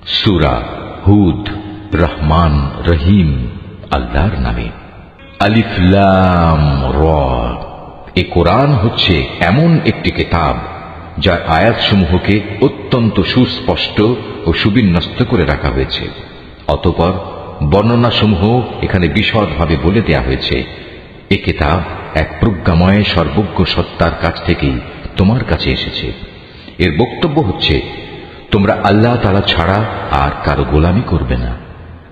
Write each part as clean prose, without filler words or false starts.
সূরা হুদ। রহমান রহিম আল্লাহর নামে। আলিফ লাম র। এ কোরআন হচ্ছে এমন একটি কিতাব যার আয়াতসমূহকে অত্যন্ত সুস্পষ্ট ও সুবিন্যস্ত করে রাখা হয়েছে। অতঃপর বর্ণনাসমূহ এখানে বিশদভাবে বলে দেয়া হয়েছে। এ কিতাব এক প্রজ্ঞাময় সর্বজ্ঞ সত্তার কাছ থেকেই তোমার কাছে এসেছে। এর বক্তব্য হচ্ছে, তোমরা আল্লাহ তাআলা ছাড়া আর কারো গোলামি করবে না,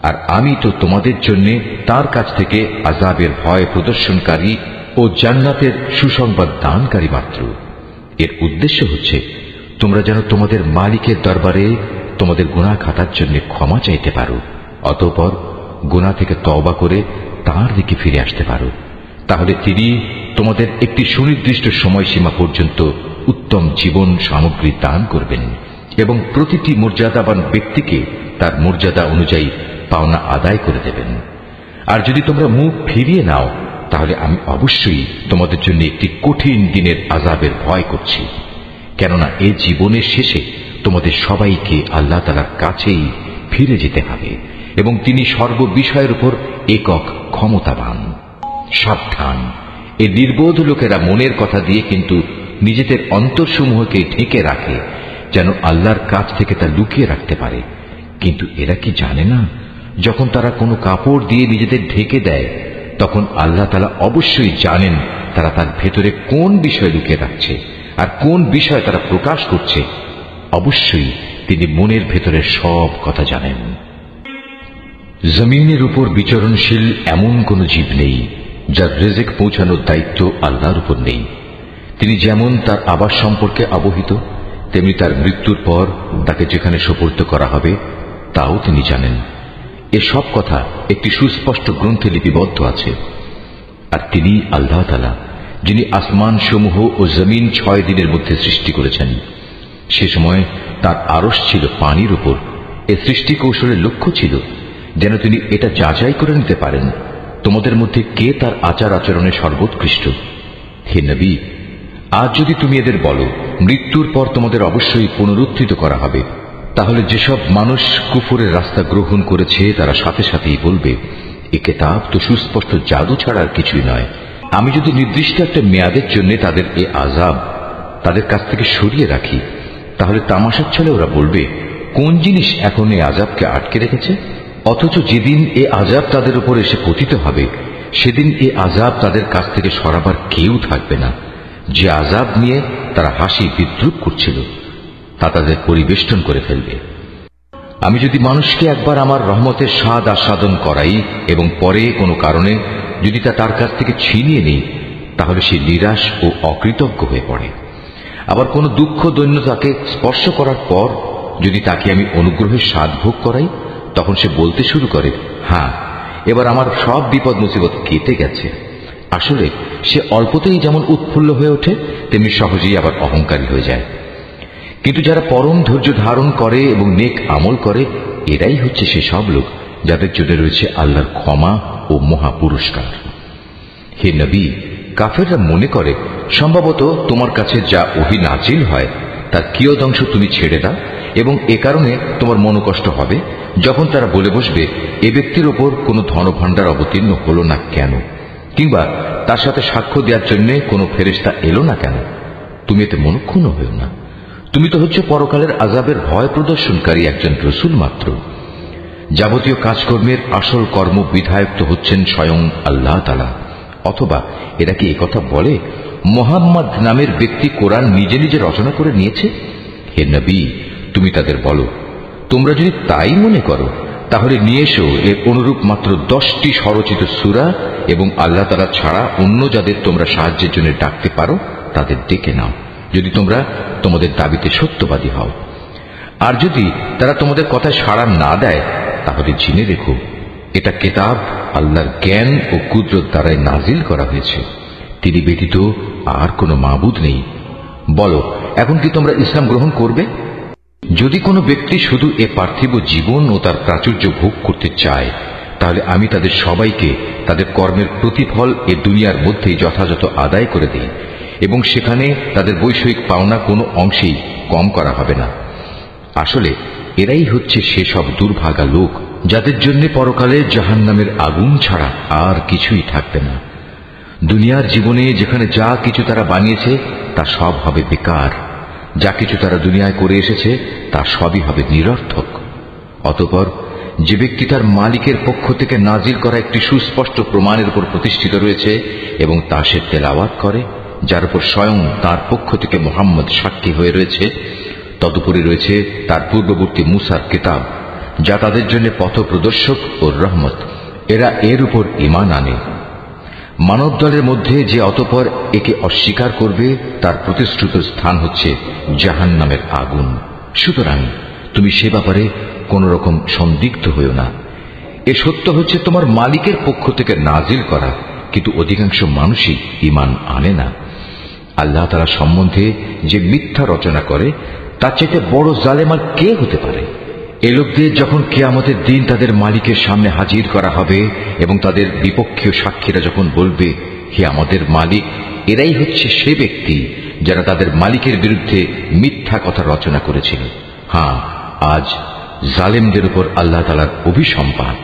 আর আমি তো তোমাদের জন্য তার কাছ থেকে আযাবের ভয় প্রদর্শনকারী ও জান্নাতের সুসংবাদ দানকারী মাত্র। এর উদ্দেশ্য হচ্ছে তোমরা যেন তোমাদের মালিকের দরবারে তোমাদের গুনাহ খাতার জন্য ক্ষমা চাইতে পারো, অতঃপর গুনাহ থেকে তওবা করে তাঁর দিকে ফিরে আসতে পারো। তাহলে তিনি তোমাদের একটি সুনির্দিষ্ট সময়সীমা পর্যন্ত উত্তম জীবন সামগ্রী দান করবেন এবং প্রতিটি মর্যাদাবান ব্যক্তিকে তার মর্যাদা অনুযায়ী পাওনা আদায় করে দেবেন। আর যদি তোমরা মুখ ফিরিয়ে নাও, তাহলে আমি অবশ্যই তোমাদের জন্য একটি কঠিন দিনের আযাবের ভয় করছি। কেননা এই জীবনের শেষে তোমাদের সবাইকে আল্লাহ তাআলার কাছেই ফিরে যেতে হবে এবং তিনি সর্ববিষয়ের উপর একক ক্ষমতাবান। সাবধান, এই নির্বোধ লোকেরা মনের কথা দিয়ে কিন্তু নিজেদের অন্তরসমূহকে ঢেকে রাখে, যেন আল্লাহর কাছ থেকে তা লুকিয়ে রাখতে পারে। কিন্তু এরা কি জানে না, যখন তারা কোনো কাপড় দিয়ে নিজেদের ঢেকে দেয়, তখন আল্লাহ তাআলা অবশ্যই জানেন তারা তার ভেতরে কোন বিষয় লুকিয়ে রাখছে আর কোন বিষয় তারা প্রকাশ করছে। অবশ্যই তিনি মনের ভেতরের সব কথা জানেন। জমিনের উপর বিচরণশীল এমন কোন জীব নেই যার রিজিক পৌঁছানোর দায়িত্ব আল্লাহর উপর নেই। তিনি যেমন তার আবাস সম্পর্কে অবহিত, তেমনি তার মৃত্যুর পর তাকে যেখানে সোপর্দ করা হবে তাও তিনি জানেন। এসব কথা একটি সুস্পষ্ট গ্রন্থে লিপিবদ্ধ আছে। আর তিনি আল্লাহ তাআলা, যিনি আসমান সমূহ ও জমিন 6 দিনের মধ্যে সৃষ্টি করেছেন। সে সময় তার আরশ ছিল পানির উপর। এ সৃষ্টি কৌশলের লক্ষ্য ছিল যেন তিনি এটা যাচাই করে নিতে পারেন তোমাদের মধ্যে কে তার আচার আচরণে সর্বোৎকৃষ্ট। হে নবী, আজ যদি তুমি এদের বলো মৃত্যুর পর তোমাদের অবশ্যই পুনরুত্থিত করা হবে, তাহলে যেসব মানুষ কুফরের রাস্তা গ্রহণ করেছে তারা সাথে সাথেই বলবে, এ কিতাব তো সুস্পষ্ট জাদু ছাড়া আর কিছুই নয়। আমি যদি নির্দিষ্ট একটা মেয়াদের জন্য তাদের এ আযাব তাদের কাছ থেকে সরিয়ে রাখি, তাহলে তামাশার ছলে ওরা বলবে, কোন জিনিস এখন এই আযাবকে আটকে রেখেছে? অথচ যেদিন এ আযাব তাদের উপর এসে পতিত হবে, সেদিন এ আযাব তাদের কাছ থেকে সরাবার কেউ থাকবে না। যে আযাব নিয়ে তারা হাসি বিদ্রুপ করছিল তা তাদের পরিবেষ্টন করে ফেলবে। আমি যদি মানুষকে একবার আমার রহমতের স্বাদ আস্বাদন করাই এবং পরে কোনো কারণে যদি তা তার কাছ থেকে ছিনিয়ে নিই, তাহলে সে নিরাশ ও অকৃতজ্ঞ হয়ে পড়ে। আবার কোনো দুঃখ দৈন্য তাকে স্পর্শ করার পর যদি তাকে আমি অনুগ্রহের স্বাদ ভোগ করাই, তখন সে বলতে শুরু করে, হ্যাঁ, এবার আমার সব বিপদ মুসিবত কেটে গেছে। আসলে সে অল্পতেই যেমন উৎফুল্ল হয়ে ওঠে, তেমনি সহজেই আবার অহংকারী হয়ে যায়। কিন্তু যারা পরম ধৈর্য ধারণ করে এবং নেক আমল করে, এরাই হচ্ছে সে সব লোক যাদের জন্য রয়েছে আল্লাহর ক্ষমা ও মহা পুরস্কার। হে নবী, কাফেররা মনে করে সম্ভবত তোমার কাছে যা ওহী নাজিল হয় তার কিয়দংশ তুমি ছেড়ে দাও, এবং এ কারণে তোমার মনোকষ্ট হবে যখন তারা বলে বসবে, এ ব্যক্তির ওপর কোনো ধনভাণ্ডার অবতীর্ণ হলো না কেন, কিংবা তার সাথে সাক্ষ্য দেওয়ার জন্য কোনো ফেরেশতা এলো না কেন। তুমি এতে মনক্ষুণ্ণ হও না। তুমি তো হচ্ছে পরকালের আযাবের ভয় প্রদর্শনকারী একজন রসূল মাত্র। যাবতীয় কাজকর্মের আসল কর্ম বিধায়ক তো হচ্ছেন স্বয়ং আল্লাহ তাআলা। অথবা এরা কি একথা বলে মুহাম্মদ নামের ব্যক্তি কোরআন নিজে নিজে রচনা করে নিয়েছে? হে নবী, তুমি তাদের বলো, তোমরা যদি তাই মনে করো তাহলে নিয়ে এসো এর অনুরূপ মাত্র 10টি স্বরচিত সূরা, এবং আল্লাহ তাআলা ছাড়া অন্য যাদের তোমরা সাহায্যের জন্য ডাকতে পারো তাদের ডেকে নাও, যদি তোমরা তোমাদের দাবিতে সত্যবাদী হও। আর যদি তারা তোমাদের কথায় সাড়া না দেয়, তাহলে জেনে রেখো এটা কিতাব আল্লাহর জ্ঞান ও কুদরত দ্বারাই নাজিল করা হয়েছে। তিনি ব্যতীত আর কোনো মাবুদ নেই। বলো, এখন কি তোমরা ইসলাম গ্রহণ করবে? যদি কোনো ব্যক্তি শুধু এ পার্থিব জীবন ও তার প্রাচুর্য ভোগ করতে চায়, তাহলে আমি তাদের সবাইকে তাদের কর্মের প্রতিফল এ দুনিয়ার মধ্যেই যথাযথ আদায় করে দিই, এবং সেখানে তাদের বৈষয়িক পাওনা কোনো অংশেই কম করা হবে না। আসলে এরাই হচ্ছে সেসব দুর্ভাগা লোক যাদের জন্য পরকালে জাহান্নামের আগুন ছাড়া আর কিছুই থাকবে না। দুনিয়ার জীবনে যেখানে যা কিছু তারা বানিয়েছে তা সব হবে বেকার, যা কিছু তারা দুনিয়ায় করে এসেছে তা সবই হবে নিরর্থক। অতঃপর যে ব্যক্তি তার মালিকের পক্ষ থেকে নাজিল করা একটি সুস্পষ্ট প্রমাণের উপর প্রতিষ্ঠিত রয়েছে এবং তা সে তেলাওয়াত করে, যার উপর স্বয়ং তার পক্ষ থেকে মুহাম্মদ সাক্ষী হয়ে রয়েছে, তদুপরি রয়েছে তার পূর্ববর্তী মুসার কিতাব, যা তাদের জন্য পথ প্রদর্শক ও রহমত, এরা এর উপর ঈমান আনে। মানব দলের মধ্যে যে অতঃপর একে অস্বীকার করবে তার প্রতিশ্রুত স্থান হচ্ছে জাহান্নামের আগুন। সুতরাং তুমি সে ব্যাপারে কোন রকম সন্দিগ্ধ হইও না। এ সত্য হচ্ছে তোমার মালিকের পক্ষ থেকে নাজিল করা, কিন্তু অধিকাংশ মানুষই ঈমান আনে না। আল্লাহ তাআলা সম্বন্ধে যে মিথ্যা রচনা করে তার চাইতে বড় জালেম আর কে হতে পারে? এ লোকদের যখন কিয়ামতের দিন তাদের মালিকের সামনে হাজির করা হবে এবং তাদের বিপক্ষীয় সাক্ষীরা যখন বলবে, হে আমাদের মালিক, এরাই হচ্ছে সে ব্যক্তি যারা তাদের মালিকের বিরুদ্ধে মিথ্যা কথা রচনা করেছিল। হ্যাঁ, আজ জালেমদের উপর আল্লাহ তাআলার অভিসম্পাত।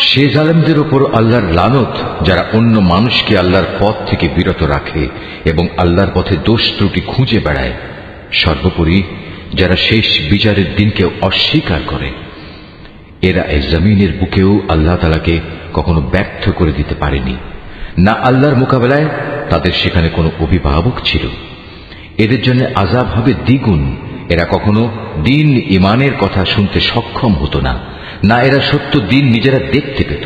সে জালেমদের উপর আল্লাহর লানত যারা অন্য মানুষকে আল্লাহর পথ থেকে বিরত রাখে এবং আল্লাহর পথে দোষ ত্রুটি খুঁজে বেড়ায়। সর্বোপরি যারা শেষ বিচারের দিনকে অস্বীকার করে। এরা এই জমিনের বুকেও আল্লাহ তাআলাকে কখনো ব্যর্থ করে দিতে পারেনি, না আল্লাহর মোকাবেলায় তাদের সেখানে কোনো অভিভাবক ছিল। এদের জন্য আযাব হবে দ্বিগুণ। এরা কখনো দিন ঈমানের কথা শুনতে সক্ষম হতো না, না এরা সত্য দিন নিজেরা দেখতে পেত।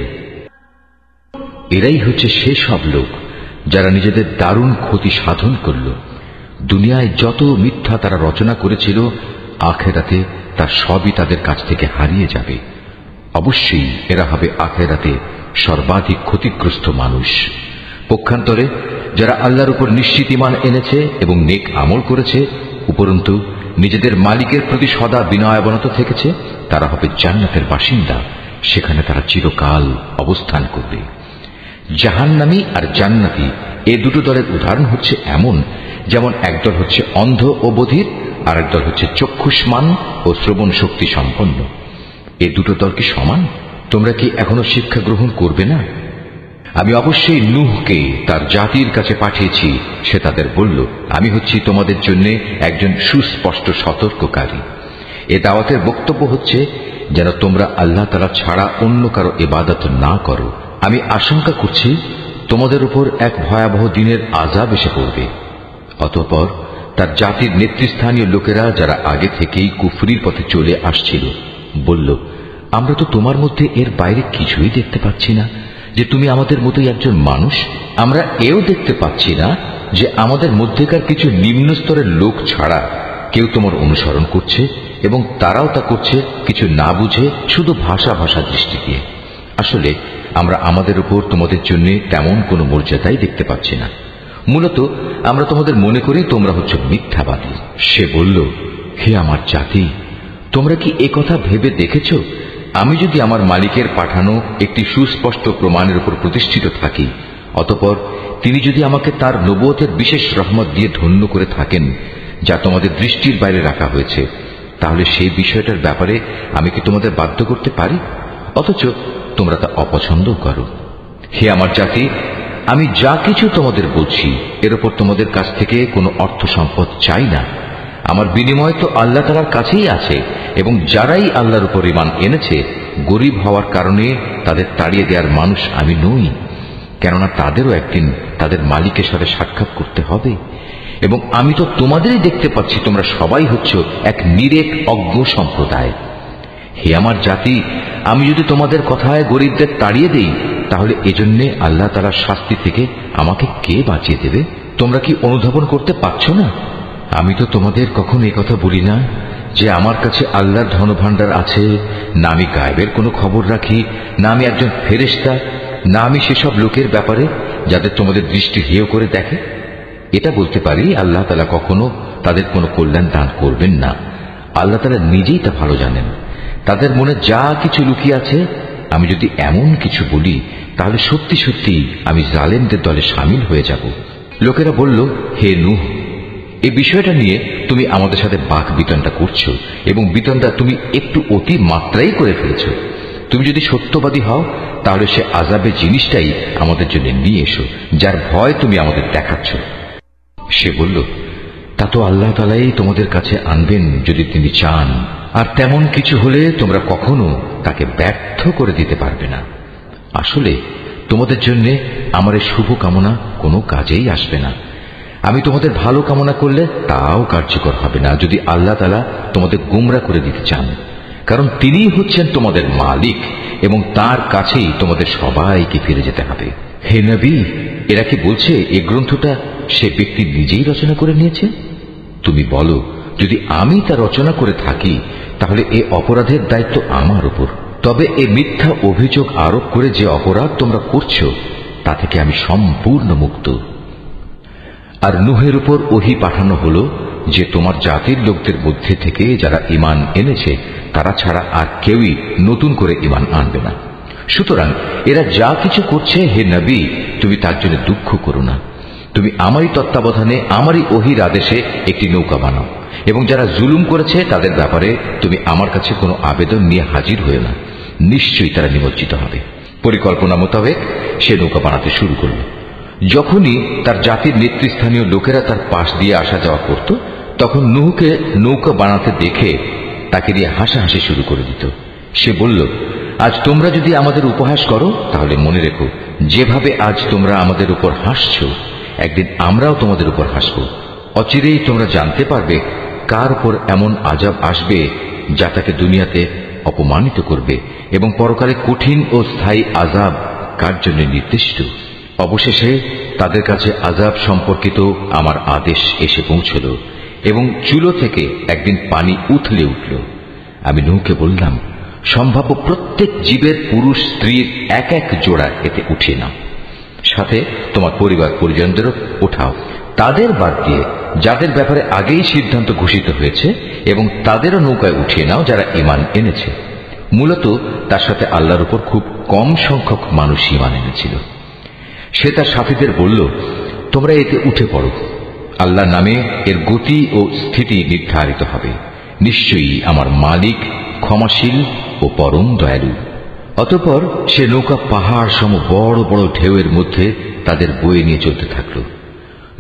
এরাই হচ্ছে সেসব লোক যারা নিজেদের দারুণ ক্ষতি সাধন করল। দুনিয়ায় যত মিথ্যা তারা রচনা করেছিল, আখেরাতে তার সবই তাদের কাছ থেকে হারিয়ে যাবে। অবশ্যই এরা হবে আখেরাতে সর্বাধিক ক্ষতিগ্রস্ত মানুষ। পক্ষান্তরে যারা আল্লাহর উপর নিশ্চিত ঈমান এনেছে এবং নেক আমল করেছে, উপরন্তু নিজেদের মালিকের প্রতি সদা বিনয়াবনত থেকেছে, তারা হবে জান্নাতের বাসিন্দা। সেখানে তারা চিরকাল অবস্থান করবে। জাহান্নামী আর জান্নাতি এ দুটো দলের উদাহরণ হচ্ছে এমন, যেমন একদল হচ্ছে অন্ধ ও বধির, আর একদল হচ্ছে চক্ষুষ্মান ও শ্রবণ শক্তি সম্পন্ন। এ দুটো দল কি সমান? তোমরা কি এখনো শিক্ষা গ্রহণ করবে না? আমি অবশ্যই নূহকে তার জাতির কাছে পাঠিয়েছি। সে তাদের বলল, আমি হচ্ছি তোমাদের জন্য একজন সুস্পষ্ট সতর্ককারী। এ দাওয়াতের বক্তব্য হচ্ছে যেন তোমরা আল্লাহ তাআলা ছাড়া অন্য কারো ইবাদত না করো। আমি আশঙ্কা করছি তোমাদের উপর এক ভয়াবহ দিনের আযাব এসে পড়বে। অতঃপর তার জাতির নেতৃস্থানীয় লোকেরা, যারা আগে থেকেই কুফরির পথে চলে আসছিল, বলল, আমরা তো তোমার মধ্যে এর বাইরে কিছুই দেখতে পাচ্ছি না যে তুমি আমাদের মতোই একজন মানুষ। আমরা এও দেখতে পাচ্ছি না যে আমাদের মধ্যেকার কিছু নিম্ন স্তরের লোক ছাড়া কেউ তোমার অনুসরণ করছে, এবং তারাও তা করছে কিছু না বুঝে, শুধু ভাষা দৃষ্টি দিয়ে। আসলে আমরা আমাদের উপর তোমাদের জন্য তেমন কোনো মর্যাদাই দেখতে পাচ্ছি না। মূলত আমরা তোমাদের মনে করি তোমরা হচ্ছে মিথ্যাবাদী। সে বলল, হে আমার জাতি, তোমরা কি এ কথা ভেবে দেখেছ, আমি যদি আমার মালিকের পাঠানো একটি সুস্পষ্ট প্রমাণের উপর প্রতিষ্ঠিত থাকি, অতঃপর তিনি যদি আমাকে তার নবুয়তের বিশেষ রহমত দিয়ে ধন্য করে থাকেন, যা তোমাদের দৃষ্টির বাইরে রাখা হয়েছে, তাহলে সেই বিষয়টার ব্যাপারে আমি কি তোমাদের বাধ্য করতে পারি? অথচ তোমরা তা অপছন্দ করো। হে আমার জাতি, আমি যা কিছু তোমাদের বলছি এর উপর তোমাদের কাছ থেকে কোনো অর্থ সম্পদ চাই না। আমার বিনিময় তো আল্লাহ তাআলার কাছেই আছে, এবং যারাই আল্লাহর উপর ঈমান এনেছে, গরীব হওয়ার কারণে তাদের তাড়িয়ে দেওয়ার মানুষ আমি নই। কেননা তাদেরও একদিন তাদের মালিকের সাথে সাক্ষাৎ করতে হবে, এবং আমি তো তোমাদেরই দেখতে পাচ্ছি তোমরা সবাই হচ্ছ এক নিরেক অজ্ঞ সম্প্রদায়। হে আমার জাতি, আমি যদি তোমাদের কথায় গরীবদের তাড়িয়ে দেই, তাহলে এজন্যে আল্লাহ তাআলার শাস্তি থেকে আমাকে কে বাঁচিয়ে দেবে? তোমরা কি অনুধাবন করতে পারছো না? আমি তো তোমাদের কখনো এই কথা বলি না যে আমার কাছে আল্লাহর ধনভাণ্ডার আছে, না আমি গায়েবের কোনো খবর রাখি, না আমি একজন ফেরেশতা, না আমি সেসব লোকের ব্যাপারে যাদের তোমাদের দৃষ্টি হেয় করে দেখে। এটা বলতে পারি, আল্লাহ তাআলা কখনো তাদের কোনো কল্যাণ দান করবেন না। আল্লাহ তাআলা নিজেই তা ভালো জানেন। তাদের মনে যা কিছু লুকিয়ে আছে, আমি যদি এমন কিছু বলি, তাহলে সত্যি সত্যি আমি জালেমদের দলে সামিল হয়ে যাব। লোকেরা বলল, হে নূহ, এই বিষয়টা নিয়ে তুমি আমাদের সাথে বাক বিতণ্ডা করছো এবং বিতণ্ডা তুমি একটু অতি মাত্রাই করে ফেলেছ। তুমি যদি সত্যবাদী হও তাহলে সে আযাবের জিনিসটাই আমাদের জন্য নিয়ে এসো, যার ভয় তুমি আমাদের দেখাচ্ছ। সে বলল, তা তো আল্লাহ তাআলাই তোমাদের কাছে আনবেন যদি তিনি চান, আর তেমন কিছু হলে তোমরা কখনো তাকে ব্যর্থ করে দিতে পারবে না। আসলে তোমাদের জন্য আমার এই শুভ কামনা কোনো কাজেই আসবে না। আমি তোমাদের ভালো কামনা করলে তাও কার্যকর হবে না যদি আল্লাহ তাআলা তোমাদের গোমরা করে দিতে চান, কারণ তিনিই হচ্ছেন তোমাদের মালিক এবং তার কাছেই তোমাদের সবাইকে ফিরে যেতে হবে। হে নবী, এরা কি বলছে এই গ্রন্থটা সে ব্যক্তি নিজেই রচনা করে নিয়েছে? তুমি বলো, যদি আমি তা রচনা করে থাকি তাহলে এই অপরাধের দায়িত্ব আমার উপর। তবে এই মিথ্যা অভিযোগ আরোপ করে যে অপরাধ তোমরা করছো তা থেকে আমি সম্পূর্ণ মুক্ত। আর নূহের উপর ওহী পাঠানো হলো যে তোমার জাতির লোকদের মধ্যে থেকে যারা ঈমান এনেছে তারা ছাড়া আর কেউই নতুন করে ঈমান আনবে না। সুতরাং এরা যা কিছু করছে, হে নবী, তুমি তার জন্য দুঃখ করো না। তুমি আমারই তত্ত্বাবধানে আমারই ওহীর আদেশে একটি নৌকা বানাও, এবং যারা জুলুম করেছে তাদের ব্যাপারে তুমি আমার কাছে কোনো আবেদন নিয়ে হাজির হয়ে না। নিশ্চয়ই তারা নিমজ্জিত হবে। পরিকল্পনা মোতাবেক সে নৌকা বানাতে শুরু করল। যখনই তার জাতির নেতৃস্থানীয় লোকেরা তার পাশ দিয়ে আসা যাওয়া করত, তখন নূহকে নৌকা বানাতে দেখে তাকে দিয়ে হাসাহাসি শুরু করে দিত। সে বলল, আজ তোমরা যদি আমাদের উপহাস করো তাহলে মনে রেখো, যেভাবে আজ তোমরা আমাদের উপর হাসছ একদিন আমরাও তোমাদের উপর হাসব। অচিরেই তোমরা জানতে পারবে কার উপর এমন আযাব আসবে যা তাকে দুনিয়াতে অপমানিত করবে, এবং পরকালে কঠিন ও স্থায়ী আযাব কার জন্য নির্দিষ্ট। অবশেষে তাদের কাছে আযাব সম্পর্কিত আমার আদেশ এসে পৌঁছল, এবং চুলো থেকে একদিন পানি উথলে উঠল। আমি নূহকে বললাম, সম্ভাব্য প্রত্যেক জীবের পুরুষ স্ত্রীর এক এক জোড়া এতে উঠিয়ে নাও, সাথে তোমার পরিবার পরিজনদেরও ওঠাও, তাদের বাদ দিয়ে যাদের ব্যাপারে আগেই সিদ্ধান্ত ঘোষিত হয়েছে, এবং তাদেরও নৌকায় উঠিয়ে নাও যারা ঈমান এনেছে। মূলত তার সাথে আল্লাহর উপর খুব কম সংখ্যক মানুষ ঈমান এনেছিল। সে তার সাথীদের বলল, তোমরা এতে উঠে পড়ো, আল্লাহ নামে এর গতি ও স্থিতি নির্ধারিত হবে। নিশ্চয়ই আমার মালিক ক্ষমাশীল ও পরম দয়ালু। অতঃপর সে নৌকা পাহাড় সম বড় বড় ঢেউয়ের মধ্যে তাদের বয়ে নিয়ে চলতে থাকল।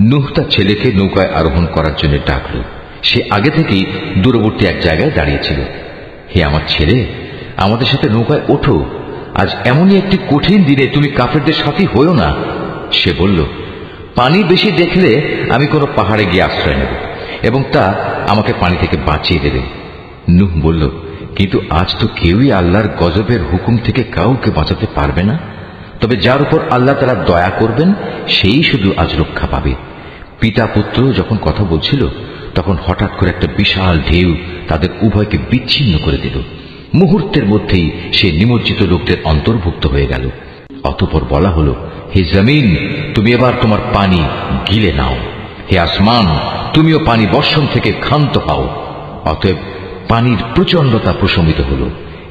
নূহ তার ছেলেকে নৌকায় আরোহণ করার জন্য ডাকল। সে আগে থেকেই দূরবর্তী এক জায়গায় দাঁড়িয়েছিল। হে আমার ছেলে, আমাদের সাথে নৌকায় ওঠো, আজ এমনই একটি কঠিন দিনে তুমি কাফেরদের সাথী হইও না। সে বলল, পানি বেশি দেখলে আমি কোনো পাহাড়ে গিয়ে আশ্রয় নেব, এবং তা আমাকে পানি থেকে বাঁচিয়ে দেবে। নূহ বলল, কিন্তু আজ তো কেউই আল্লাহর গজবের হুকুম থেকে কাউকে বাঁচাতে পারবে না, তবে যার উপর আল্লাহ তাআলা দয়া করবেন সেই শুধু আজ রক্ষা পাবে। পিতা পুত্র যখন কথা বলছিল তখন হঠাৎ করে একটা বিশাল ঢেউ তাদের উভয়কে বিচ্ছিন্ন করে দিল। মুহূর্তের মধ্যেই সে নিমজ্জিত লোকদের অন্তর্ভুক্ত হয়ে গেল। অতঃপর বলা হলো, হে জমিন, তুমি এবার তোমার পানি গিলে নাও। হে আসমান, তুমিও পানি বর্ষণ থেকে ক্ষান্ত হও। অতএব পানির প্রচণ্ডতা প্রশমিত হল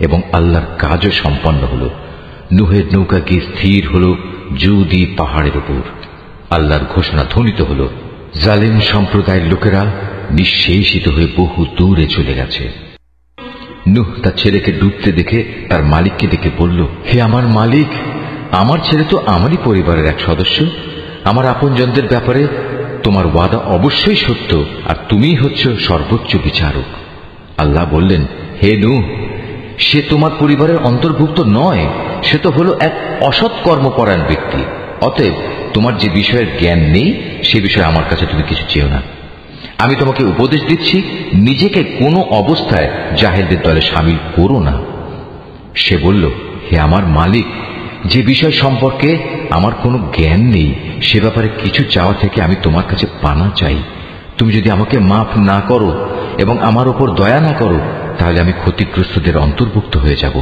এবং আল্লাহর কাজও সম্পন্ন হল। নূহের নৌকা গিয়ে স্থির হল জুদি পাহাড়ের উপর। আল্লাহর ঘোষণা ধ্বনিত হল, জালেম সম্প্রদায়ের লোকেরা নিঃশেষিত হয়ে বহু দূরে চলে গেছে। নূহ তার ছেলেকে ডুবতে দেখে তার মালিককে ডেকে বলল, হে আমার মালিক, আমার ছেলে তো আমারই পরিবারের এক সদস্য। আমার আপনজনদের ব্যাপারে তোমার ওয়াদা অবশ্যই সত্য, আর তুমিই হচ্ছ সর্বোচ্চ বিচারক। আল্লাহ বললেন, হে নূহ, সে তোমার পরিবারের অন্তর্ভুক্ত নয়, সে তো হলো এক অসৎ কর্মপরায়ণ ব্যক্তি। অতএব তোমার যে বিষয়ের জ্ঞান নেই সে বিষয়ে আমার কাছে তুমি কিছু চেও না। আমি তোমাকে উপদেশ দিচ্ছি, নিজেকে কোনো অবস্থায় জাহেলদের দলে সামিল করো না। সে বলল, হে আমার মালিক, যে বিষয় সম্পর্কে আমার কোনো জ্ঞান নেই সে ব্যাপারে কিছু চাওয়া থেকে আমি তোমার কাছে পানা চাই। তুমি যদি আমাকে মাফ না করো এবং আমার উপর দয়া না করো তাহলে আমি ক্ষতিগ্রস্তদের অন্তর্ভুক্ত হয়ে যাব।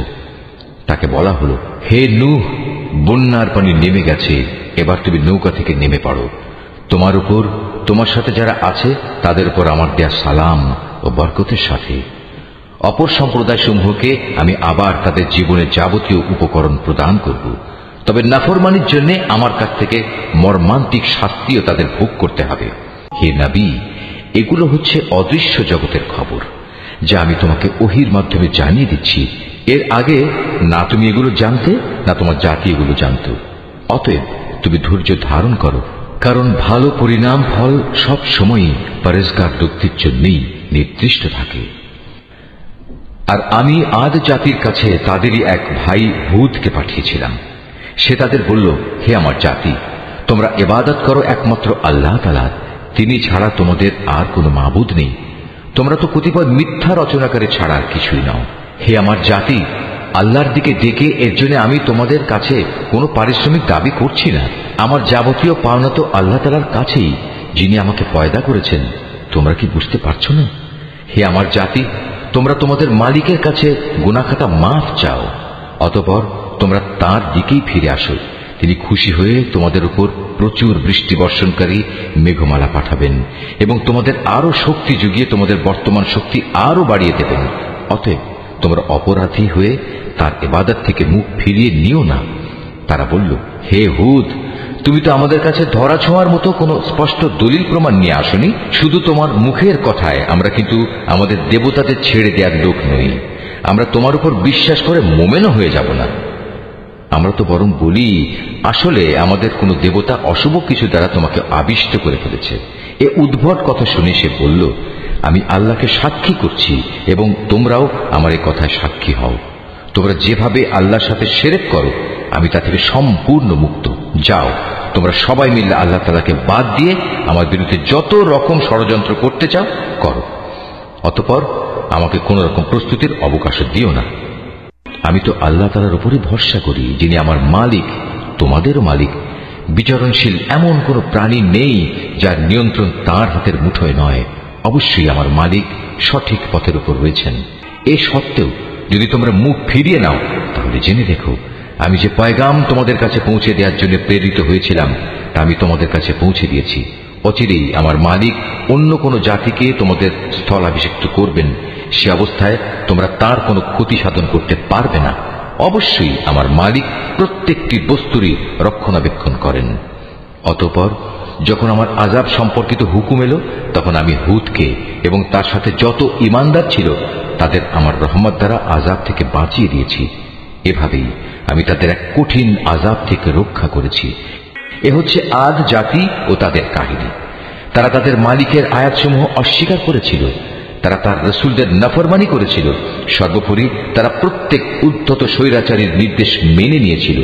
তাকে বলা হলো, হে নূহ, বন্যার পানি নেমে গেছে, এবার তুমি নৌকা থেকে নেমে পড়ো। তোমার উপর, তোমার সাথে যারা আছে তাদের উপর আমার দেয়া সালাম ও বরকতের সাথে। অপর সম্প্রদায় সমূহকে আমি আবার তাদের জীবনের যাবতীয় উপকরণ প্রদান করব, তবে নাফরমানির জন্য আমার কাছ থেকে মর্মান্তিক শাস্তিও তাদের ভোগ করতে হবে। হে নবী, এগুলো হচ্ছে অদৃশ্য জগতের খবর, যা আমি তোমাকে ওহির মাধ্যমে জানিয়ে দিচ্ছি। এর আগে না তুমি এগুলো জানতে, না তোমার জাতি এগুলো জানত। অতএব তুমি ধৈর্য ধারণ করো, কারণ ভালো পরিণাম ফল সব সময়ই পরেজগার ব্যক্তির জন্যই নির্দিষ্ট থাকে। আর আমি আদ জাতির কাছে তাদেরই এক ভাই হুদকে পাঠিয়েছিলাম। সে তাদের বলল, হে আমার জাতি, তোমরা ইবাদত করো একমাত্র আল্লাহ তাআলার, তিনি ছাড়া তোমাদের আর কোনো মাবুদ নেই। তোমরা তো কতিপয় মিথ্যা রচনাকারী ছাড়া আর কিছুই নাও। হে আমার জাতি, আল্লাহর দিকে ডেকে এর জন্য আমি তোমাদের কাছে কোনো পারিশ্রমিক দাবি করছি না। আমার যাবতীয় পাওনা তো আল্লাহ তাআলার কাছেই, যিনি আমাকে পয়দা করেছেন। তোমরা কি বুঝতে পারছো না? হে আমার জাতি, তোমরা তোমাদের মালিকের কাছে গুনাহ খাতা মাফ চাও, অতঃপর তোমরা তার দিকেই ফিরে আসো। তিনি খুশি হয়ে তোমাদের উপর প্রচুর বৃষ্টি বর্ষণকারী মেঘমালা পাঠাবেন এবং তোমাদের আরো শক্তি যুগিয়ে তোমাদের বর্তমান শক্তি আরো বাড়িয়ে দেবেন। অতএব তোমরা অপরাধী হয়ে তার ইবাদত থেকে মুখ ফিরিয়ে নিও না। তারা বলল, হে হুদ, তুমি তো আমাদের কাছে ধরা ছোঁয়ার মতো কোনো স্পষ্ট দলিল প্রমাণ নিয়ে আসনি। শুধু তোমার মুখের কথায় আমরা কিন্তু আমাদের দেবতাদের ছেড়ে দেওয়ার লোক নই। আমরা তোমার উপর বিশ্বাস করে মোমেনও হয়ে যাব না। আমরা তো বরং বলি, আসলে আমাদের কোনো দেবতা অশুভ কিছু দ্বারা তোমাকে আবিষ্ট করে ফেলেছে। এ উদ্ভট কথা শুনে সে বলল, আমি আল্লাহকে সাক্ষী করছি এবং তোমরাও আমার এই কথায় সাক্ষী হও। তোমরা যেভাবে আল্লাহর সাথে শিরক করো, আমি তা থেকে সম্পূর্ণ মুক্ত। যাও, তোমরা সবাই মিলে আল্লাহ তাআলাকে বাদ দিয়ে আমার বিরুদ্ধে যত রকম ষড়যন্ত্র করতে চাও করো, অতঃপর আমাকে কোন রকম প্রস্তুতির অবকাশ দিও না। আমি তো আল্লাহ তাআলার উপরই ভরসা করি, যিনি আমার মালিক, তোমাদেরও মালিক। বিচরণশীল এমন কোন প্রাণী নেই যার নিয়ন্ত্রণ তার হাতের মুঠোয় নয়। অবশ্যই আমার মালিক সঠিক পথের উপর রয়েছেন। এ সত্ত্বেও যদি তোমরা মুখ ফিরিয়ে নাও, তাহলে জেনে রেখো, আমি যে পয়গাম তোমাদের কাছে পৌঁছে দেওয়ার জন্য প্রেরিত হয়েছিলাম তা আমি তোমাদের কাছে পৌঁছে দিয়েছি। অচিরেই আমার মালিক অন্য কোনো জাতিকে তোমাদের স্থলাভিষিক্ত করবেন। সে অবস্থায় তোমরা তার কোনো ক্ষতি সাধন করতে পারবে না। অবশ্যই আমার মালিক প্রত্যেকটি বস্তুরই রক্ষণাবেক্ষণ করেন। অতঃপর যখন আমার আযাব সম্পর্কিত হুকুম এলো, তখন আমি হুদকে এবং তার সাথে যত ঈমানদার ছিল তাদের আমার রহমত দ্বারা আযাব থেকে বাঁচিয়ে দিয়েছি। এভাবেই আমি তাদের এক কঠিন আযাব থেকে রক্ষা করেছি। এ হচ্ছে আদ জাতি ও তাদের কাহিনী। তারা তাদের মালিকের আয়াতসমূহ অস্বীকার করেছিল, তারা তার রাসূলদের নাফরমানি করেছিল। সর্বোপরি তারা প্রত্যেক উদ্ধত স্বৈরাচারীর নির্দেশ মেনে নিয়েছিল।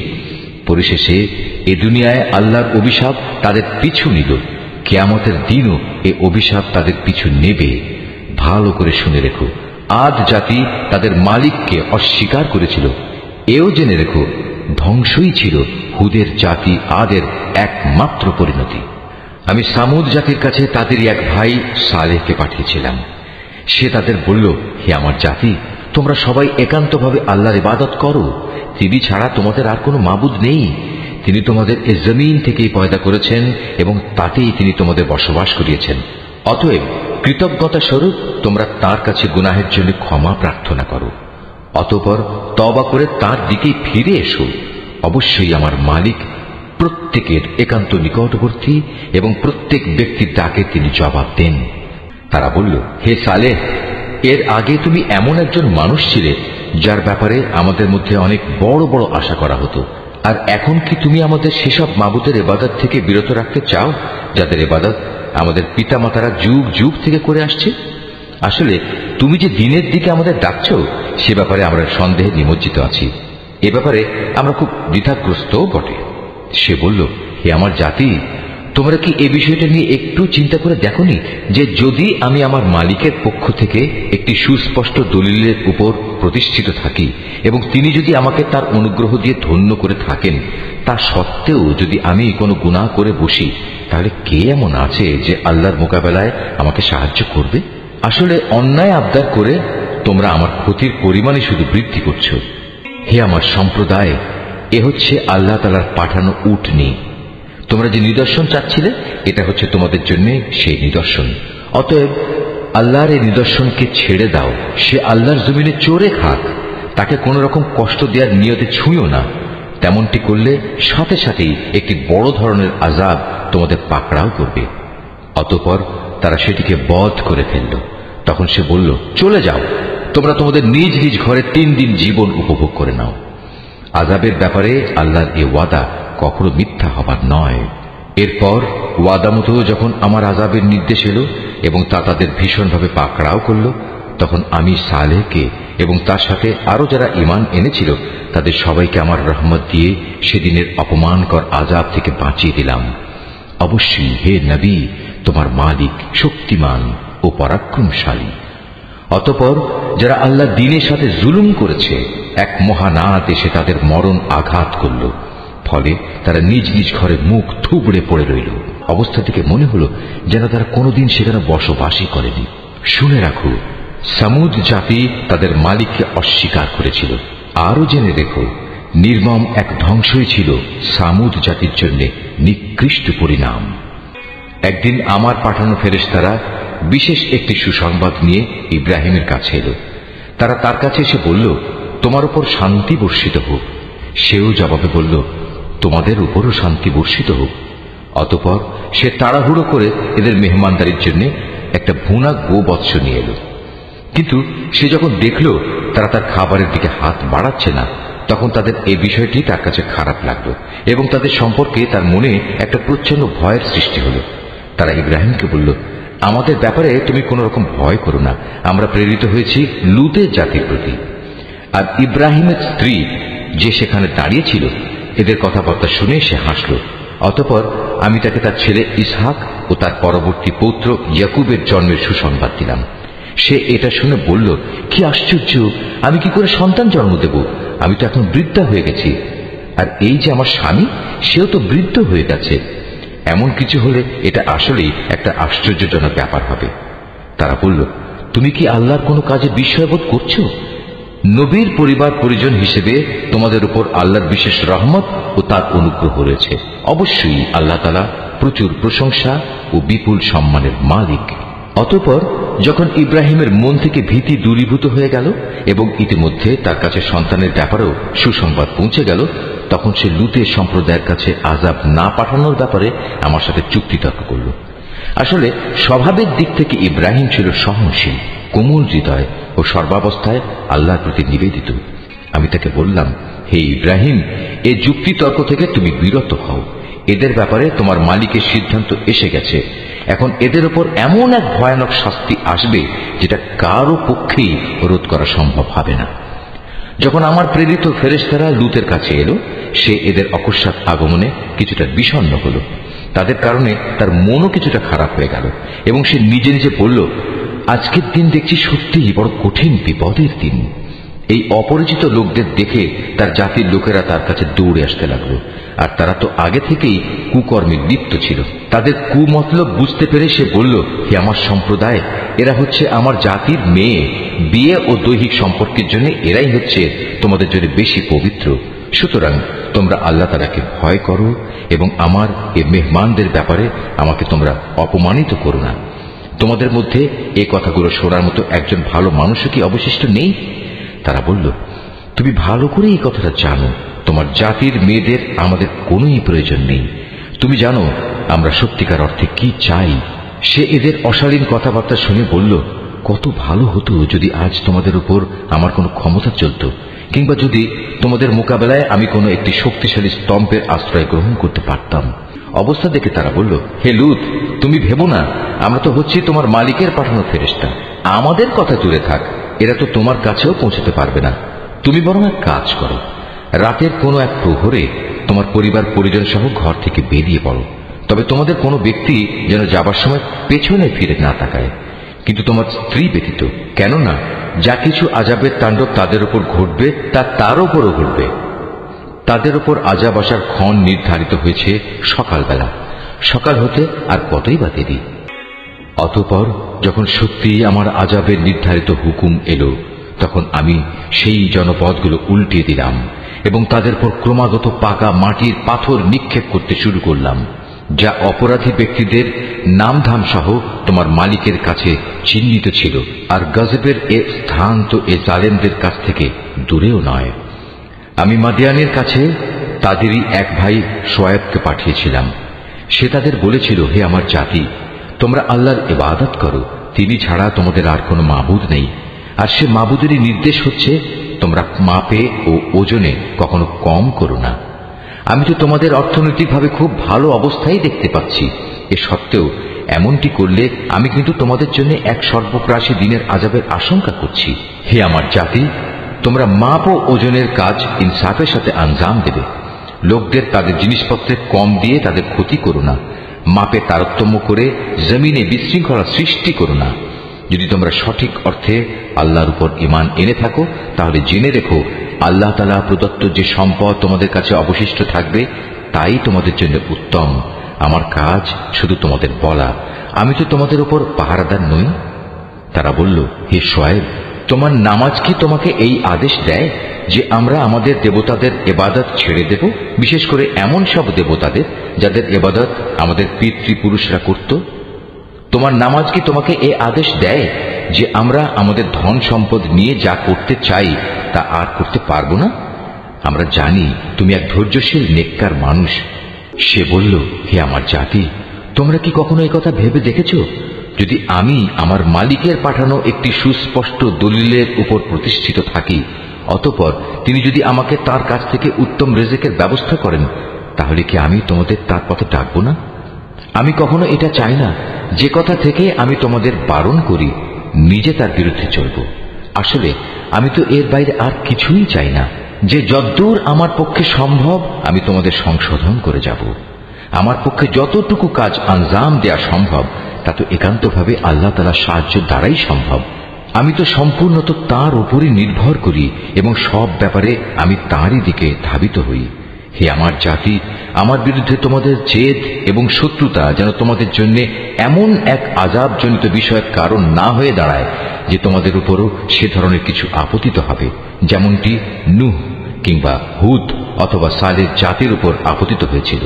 পরিশেষে এ দুনিয়ায় আল্লাহর অভিশাপ তাদের পিছু নিল, কিয়ামতের দিনও এ অভিশাপ তাদের পিছু নেবে। ভালো করে শুনে রেখো, আদ জাতি তাদের মালিককে অস্বীকার করেছিল। এও জেনে রেখো, ধ্বংসই ছিল হুদের জাতি আদের একমাত্র পরিণতি। আমি সামুদ জাতির কাছে তাদেরই এক ভাই সালেহকে পাঠিয়েছিলাম। সে তাদের বলল, হে আমার জাতি, তোমরা সবাই একান্তভাবে আল্লাহর ইবাদত করো। তিনি ছাড়া তোমাদের আর কোনো মাবুদ নেই। তিনি তোমাদের এ জমিন থেকেই পয়দা করেছেন এবং তাতেই তিনি তোমাদের বসবাস করিয়েছেন। অতএব কৃতজ্ঞতা স্বরূপ তোমরা তার কাছে গুনাহের জন্য ক্ষমা প্রার্থনা করো, অতঃপর তওবা করে তার দিকেই ফিরে এসো। অবশ্যই আমার মালিক প্রত্যেকের একান্ত নিকটবর্তী এবং প্রত্যেক ব্যক্তির ডাকে তিনি জবাব দেন। তারা বলল, হে সালেহ, এর আগে তুমি এমন একজন মানুষ ছিলে যার ব্যাপারে আমাদের মধ্যে অনেক বড় বড় আশা করা হতো। আর এখন কি তুমি আমাদের সেসব মাবুদের ইবাদত থেকে বিরত রাখতে চাও যাদের ইবাদত আমাদের পিতামাতারা যুগ যুগ থেকে করে আসছে? আসলে তুমি যে দিনের দিকে আমাদের ডাকছো সে ব্যাপারে আমরা সন্দেহে নিমজ্জিত আছি। এ ব্যাপারে আমরা খুব দ্বিধাগ্রস্তও বটে। সে বলল, হে আমার জাতি, তোমরা কি এই বিষয়টা নিয়ে একটু চিন্তা করে দেখোনি যে যদি আমি আমার মালিকের পক্ষ থেকে একটি সুস্পষ্ট দলিলের উপর প্রতিষ্ঠিত থাকি এবং তিনি যদি আমাকে তার অনুগ্রহ দিয়ে ধন্য করে থাকেন, তা সত্ত্বেও যদি আমি কোনো গুনাহ করে বসি, তাহলে কে এমন আছে যে আল্লাহর মোকাবেলায় আমাকে সাহায্য করবে? আসলে অন্যায় আবদার করে তোমরা আমার ক্ষতির পরিমাণে শুধু বৃদ্ধি করছো। হে আমার সম্প্রদায়, এ হচ্ছে আল্লাহ তাআলার পাঠানো উটনী। তোমরা যে নিদর্শন চাচ্ছিলে, এটা হচ্ছে তোমাদের জন্য সেই নিদর্শন। অতএব আল্লাহর এই নিদর্শনকে ছেড়ে দাও। সে আল্লাহর জমিনে চড়ে খাক, তাকে কোন রকম কষ্ট দেওয়ার নিয়তে ছুঁয়ো না। তেমনটি করলে সাথে সাথেই একটি বড় ধরনের আযাব তোমাদের পাকড়াও করবে। অতঃপর তারা সেটিকে বধ করে ফেলল। তখন সে বলল, চলে যাও, তোমরা তোমাদের নিজ নিজ ঘরে 3 দিন জীবন উপভোগ করে নাও। আযাবের ব্যাপারে আল্লাহর এ ওয়াদা কখনো মিথ্যা হবার নয়। এরপর ওয়াদা মতো যখন আমার আযাবের নির্দেশ এলো এবং তা তাদের ভীষণভাবে পাকড়াও করল, তখন আমি সালেহকে এবং তার সাথে আরো যারা ঈমান এনেছিল তাদের সবাইকে আমার রহমত দিয়ে সেদিনের অপমানকর আযাব থেকে বাঁচিয়ে দিলাম। অবশ্যই হে নবী, তোমার মালিক শক্তিমান ও পরাক্রমশালী। অতঃপর যারা আল্লাহ দ্বীনের সাথে জুলুম করেছে, এক মহানাদ এসে তাদের মরণ আঘাত করল। ফলে তারা নিজ নিজ ঘরে মুখ থুবড়ে পড়ে রইল। অবস্থা থেকে মনে হলো যেন তারা কোনোদিন সেখানে বসবাসই করেনি। শুনে রাখো, সামুদ জাতি তাদের মালিককে অস্বীকার করেছিল। আরো জেনে রেখো, নির্মম এক ধ্বংসই ছিল সামুদ জাতির জন্য নিকৃষ্ট পরিণাম। একদিন আমার পাঠানো ফেরেশতারা বিশেষ একটি সুসংবাদ নিয়ে ইব্রাহিমের কাছে এলো। তারা তার কাছে এসে বলল, তোমার উপর শান্তি বর্ষিত হোক। সেও জবাবে বলল, তোমাদের উপরও শান্তি বর্ষিত হোক। অতঃপর সে তাড়াহুড়ো করে এদের মেহমানদারির জন্য একটা ভুনা গোবৎস নিয়ে এলো। কিন্তু সে যখন দেখল তারা তার খাবারের দিকে হাত বাড়াচ্ছে না, তখন তাদের এই বিষয়টি তার কাছে খারাপ লাগলো এবং তাদের সম্পর্কে তার মনে একটা প্রচ্ছন্ন ভয়ের সৃষ্টি হলো। তারা ইব্রাহিমকে বলল, আমাদের ব্যাপারে তুমি কোন রকম ভয় করো না, আমরা প্রেরিত হয়েছি লূতের জাতির প্রতি। আর ইব্রাহিমের স্ত্রী যে সেখানে দাঁড়িয়েছিল, এদের কথাবার্তা শুনে সে হাসল। অতঃপর আমি তাকে তার ছেলে ইসহাক ও তার পরবর্তী পৌত্র ইয়াকুবের জন্মের সুসংবাদ দিলাম। সে এটা শুনে বলল, কি আশ্চর্য, আমি কি করে সন্তান জন্ম দেব? আমি তো এখন বৃদ্ধা হয়ে গেছি, আর এই যে আমার স্বামী, সেও তো বৃদ্ধ হয়ে গেছে। এমন কিছু হলে এটা আসলেই একটা আশ্চর্যজনক ব্যাপার হবে। তারা বলল, তুমি কি আল্লাহর কোনো কাজে বিস্ময়বোধ করছো? নবীর পরিবার পরিজন হিসেবে তোমাদের উপর আল্লাহর বিশেষ রহমত ও তার অনুগ্রহ রয়েছে। অবশ্যই আল্লাহ তাআলা প্রচুর প্রশংসা ও বিপুল সম্মানের মালিক। অতঃপর যখন ইব্রাহিমের মন থেকে ভীতি দূরীভূত হয়ে গেল এবং ইতিমধ্যে তার কাছে সন্তানের ব্যাপারেও সুসংবাদ পৌঁছে গেল, তখন সে লূতের সম্প্রদায়ের কাছে আযাব না পাঠানোর ব্যাপারে আমার সাথে যুক্তিতর্ক করল। আসলে স্বভাবের দিক থেকে ইব্রাহিম ছিল সহনশীল, কোমল হৃদয় ও সর্বাবস্থায় আল্লাহর প্রতি নিবেদিত। আমি তাকে বললাম, হে ইব্রাহিম, এই যুক্তিতর্ক থেকে তুমি বিরত হও। এদের ব্যাপারে তোমার মালিকের সিদ্ধান্ত এসে গেছে। এখন এদের উপর এমন এক ভয়ানক শাস্তি আসবে যেটা কারো পক্ষেই রোধ করা সম্ভব হবে না। যখন আমার প্রেরিত ফেরেশতারা লূতের কাছে এলো, সে এদের অকস্মাৎ আগমনে কিছুটা বিষণ্ণ হল। তাদের কারণে তার মনও কিছুটা খারাপ হয়ে গেল এবং সে নিজে নিজে বলল, আজকের দিন দেখছি সত্যিই বড় কঠিন বিপদের দিন। এই অপরিচিত লোকদের দেখে তার জাতির লোকেরা তার কাছে দৌড়ে আসতে লাগলো, আর তারা তো আগে থেকেই কুকর্মে লিপ্ত ছিল। তাদের কুমতলব বুঝতে পেরে সে বলল, হে আমার সম্প্রদায়, এরা হচ্ছে আমার জাতির মেয়ে। বিয়ে ও দৈহিক সম্পর্কের জন্য এরাই হচ্ছে তোমাদের জন্য বেশি পবিত্র। সুতরাং তোমরা আল্লাহ তাআলাকে ভয় করো এবং আমার এ মেহমানদের ব্যাপারে আমাকে তোমরা অপমানিত করো না। তোমাদের মধ্যে এই কথাগুলো শোনার মতো একজন ভালো মানুষও কি অবশিষ্ট নেই? তারা বলল, তুমি ভালো করে এই কথাটা জানো, তোমার জাতির মেয়েদের আমাদের কোনোই প্রয়োজন নেই। তুমি জানো আমরা সত্যিকার অর্থে কি চাই। সে এদের অশালীন কথাবার্তা শুনে বলল, কত ভালো হতো যদি আজ তোমাদের উপর আমার কোনো ক্ষমতা চলত, কিংবা যদি তোমাদের মোকাবেলায় আমি কোনো একটি শক্তিশালী স্তম্ভের আশ্রয় গ্রহণ করতে পারতাম। অবস্থা দেখে তারা বলল, হে লূত, তুমি ভেবো না, আমরা তো হচ্ছি তোমার মালিকের পাঠানো ফেরেশতা। আমাদের কথা দূরে থাক, এরা তো তোমার কাছেও পৌঁছতে পারবে না। তুমি বরং এক কাজ করো, রাতের কোনো এক প্রহরে তোমার পরিবার পরিজন সহ ঘর থেকে বেরিয়ে পড়ো। তবে তোমাদের কোনো ব্যক্তি যেন যাবার সময় পেছনে ফিরে না তাকায়, কিন্তু তোমার স্ত্রী ব্যতীত। কেননা যা কিছু আযাবের তাণ্ডব তাদের উপর ঘটবে তা তার উপরও ঘটবে। তাদের উপর আযাব আসার ক্ষণ নির্ধারিত হয়েছে সকালবেলা। সকাল হতে আর কতই বা দেরি। অতঃপর যখন সত্যি আমার আযাবের নির্ধারিত হুকুম এলো, তখন আমি সেই জনপদগুলো উল্টিয়ে দিলাম এবং তাদের উপর ক্রমাগত পাকা মাটির পাথর নিক্ষেপ করতে শুরু করলাম, যা অপরাধী ব্যক্তিদের নামধাম সহ তোমার মালিকের কাছে চিহ্নিত ছিল। আর গজবের এ স্থান তো এ জালেমদের কাছ থেকে দূরেও নয়। আমি মাদিয়ানের কাছে তাদেরই এক ভাই শোয়েবকে পাঠিয়েছিলাম। সে তাদের বলেছিল, হে আমার জাতি, তোমরা আল্লাহর ইবাদত করো, তিনি ছাড়া তোমাদের আর কোনো মাবুদ নেই। আর সে মাবুদেরই নির্দেশ হচ্ছে তোমরা মাপে ও ওজনে কখনো কম করো না। আমি তো তোমাদের অর্থনৈতিকভাবে খুব ভালো অবস্থায় দেখতে পাচ্ছি। এ সত্ত্বেও এমনটি করলে আমি কিন্তু তোমাদের জন্য এক সর্বগ্রাসী দিনের আযাবের আশঙ্কা করছি। হে আমার জাতি, তোমরা মাপ ও ওজনের কাজ ইনসাফের সাথে আঞ্জাম দেবে। লোকদের তাদের জিনিসপত্রে কম দিয়ে তাদের ক্ষতি করো না। মাপে তারতম্য করে জমিনে বিশৃঙ্খলা সৃষ্টি করো না। যদি তোমরা সঠিক অর্থে আল্লাহর উপর ঈমান এনে থাকো, তাহলে জেনে রেখো আল্লাহ তাআলা প্রদত্ত যে সম্পদ তোমাদের কাছে অবশিষ্ট থাকবে তাই তোমাদের জন্য উত্তম। আমার কাজ শুধু তোমাদের বলা, আমি তো তোমাদের উপর পাহারাদার নই। তারা বলল, হে শুআয়ব, তোমার নামাজ কি তোমাকে এই আদেশ দেয় যে আমরা আমাদের দেবতাদের ইবাদত ছেড়ে দেব, বিশেষ করে এমন সব দেবতাদের যাদের ইবাদত আমাদের পিতৃপুরুষরা করত? তোমার নামাজ কি তোমাকে এই আদেশ দেয় যে আমরা আমাদের ধন সম্পদ নিয়ে যা করতে চাই তা আর করতে পারবো না? আমরা জানি তুমি এক ধৈর্যশীল নেককার মানুষ। সে বলল, হে আমার জাতি, তোমরা কি কখনো এই কথা ভেবে দেখেছো, যদি আমি আমার মালিকের পাঠানো একটি সুস্পষ্ট দলিলের উপর প্রতিষ্ঠিত থাকি, অতঃপর তিনি যদি আমাকে তার কাছ থেকে উত্তম রিজিকের ব্যবস্থা করেন, তাহলে কি আমি তোমাদের তার পথে ডাকবো না? আমি কখনো এটা চাই না যে কথা থেকে আমি তোমাদের বারণ করি নিজে তার বিরুদ্ধে চলব। আসলে আমি তো এর বাইরে আর কিছুই চাই না, যে যদ্দূর আমার পক্ষে সম্ভব আমি তোমাদের সংশোধন করে যাব। আমার পক্ষে যতটুকু কাজ আঞ্জাম দেয়া সম্ভব তা তো একান্তভাবে আল্লাহ তাআলার সাহায্য দ্বারাই সম্ভব। আমি তো সম্পূর্ণত তার উপরই নির্ভর করি এবং সব ব্যাপারে আমি তাঁরই দিকে ধাবিত হই। হে আমার জাতি, আমার বিরুদ্ধে তোমাদের জেদ এবং শত্রুতা যেন তোমাদের জন্য এমন এক আযাবজনিত বিষয়ের কারণ না হয়ে দাঁড়ায় যে তোমাদের উপরও সে ধরনের কিছু আপতিত হবে, যেমনটি নূহ কিংবা হুদ অথবা সালেহ জাতির উপর আপতিত হয়েছিল।